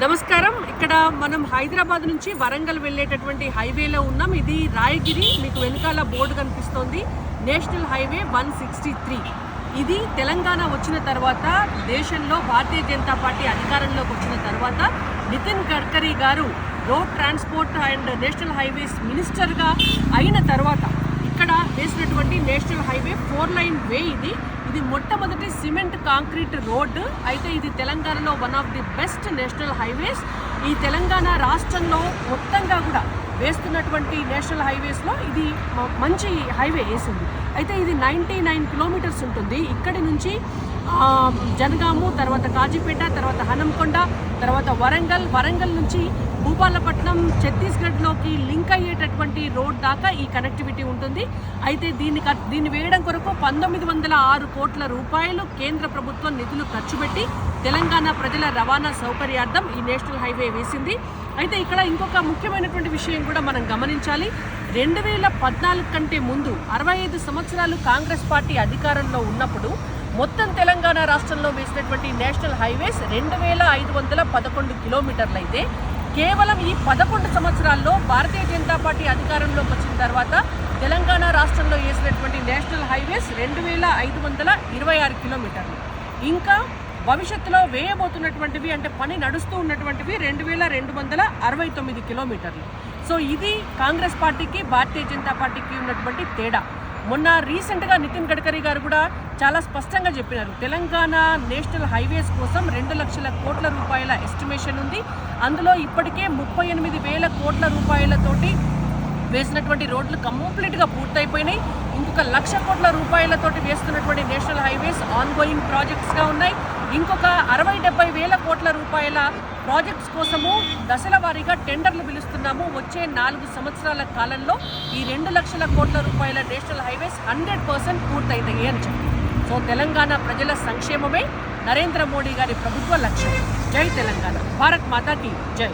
నమస్కారం. ఇక్కడ మనం హైదరాబాద్ నుంచి వరంగల్ వెళ్ళేటటువంటి హైవేలో ఉన్నాం. ఇది రాయగిరి, మీకు వెనకాల బోర్డు కనిపిస్తోంది, నేషనల్ హైవే 163. ఇది తెలంగాణ వచ్చిన తర్వాత, దేశంలో భారతీయ జనతా పార్టీ అధికారంలోకి వచ్చిన తర్వాత నితిన్ గడ్కరీ గారు road transport and national highways మినిస్టర్గా అయిన తర్వాత ఇక్కడ వేసినటువంటి నేషనల్ హైవే 4 లైన్ వే. ఇది మొట్టమొదటి సిమెంట్ కాంక్రీట్ రోడ్డు. అయితే ఇది తెలంగాణలో one of the best national highways. ఈ తెలంగాణ రాష్ట్రంలో మొత్తంగా కూడా వేస్తున్నటువంటి నేషనల్ హైవేస్లో ఇది మంచి హైవే వేసింది. అయితే ఇది 99 కిలోమీటర్స్ ఉంటుంది. ఇక్కడి నుంచి జనగాము, తర్వాత కాజీపేట, తర్వాత హనంకొండ, తర్వాత వరంగల్ నుంచి భూపాలపట్నం, ఛత్తీస్గఢ్లోకి లింక్ అయ్యేటటువంటి రోడ్ దాకా ఈ కనెక్టివిటీ ఉంటుంది. అయితే దీన్ని వేయడం కొరకు 1906 కోట్ల రూపాయలు కేంద్ర ప్రభుత్వం నిధులు ఖర్చు పెట్టి తెలంగాణ ప్రజల రవాణా సౌకర్యార్థం ఈ నేషనల్ హైవే వేసింది. అయితే ఇక్కడ ఇంకొక ముఖ్యమైనటువంటి విషయం కూడా మనం గమనించాలి. 2014 కంటే ముందు 65 సంవత్సరాలు కాంగ్రెస్ పార్టీ అధికారంలో ఉన్నప్పుడు మొత్తం తెలంగాణ రాష్ట్రంలో వేసినటువంటి నేషనల్ హైవేస్ 2511 కిలోమీటర్లు. అయితే కేవలం ఈ 11 సంవత్సరాల్లో భారతీయ జనతా పార్టీ అధికారంలోకి వచ్చిన తర్వాత తెలంగాణ రాష్ట్రంలో వేసినటువంటి నేషనల్ హైవేస్ 2526 కిలోమీటర్లు. ఇంకా భవిష్యత్తులో వేయబోతున్నటువంటివి, అంటే పని నడుస్తూ ఉన్నటువంటివి 2269 కిలోమీటర్లు. సో ఇది కాంగ్రెస్ పార్టీకి, భారతీయ జనతా పార్టీకి ఉన్నటువంటి తేడా. మొన్న రీసెంట్గా నితిన్ గడ్కరీ గారు కూడా చాలా స్పష్టంగా చెప్పినారు, తెలంగాణ నేషనల్ హైవేస్ కోసం 2 లక్షల కోట్ల రూపాయల ఎస్టిమేషన్ ఉంది. అందులో ఇప్పటికే 38,000 కోట్ల రూపాయలతోటి వేసినటువంటి రోడ్లు కంప్లీట్గా పూర్తయిపోయినాయి. ఇంకొక 1,00,000 కోట్ల రూపాయలతోటి వేస్తున్నటువంటి నేషనల్ హైవేస్ ఆన్గోయింగ్ ప్రాజెక్ట్స్గా ఉన్నాయి. ఇంకొక 60-70 వేల కోట్ల రూపాయల ప్రాజెక్ట్స్ కోసము దశల వారీగా టెండర్లు పిలుస్తున్నాము. వచ్చే 4 సంవత్సరాల కాలంలో ఈ 2 లక్షల కోట్ల రూపాయల నేషనల్ హైవేస్ 100% పూర్తయితాయి అని చెప్పి. సో తెలంగాణ ప్రజల సంక్షేమమే నరేంద్ర మోడీ గారి ప్రభుత్వ లక్ష్యం. జై తెలంగాణ, భారత్ మాతా కీ జై.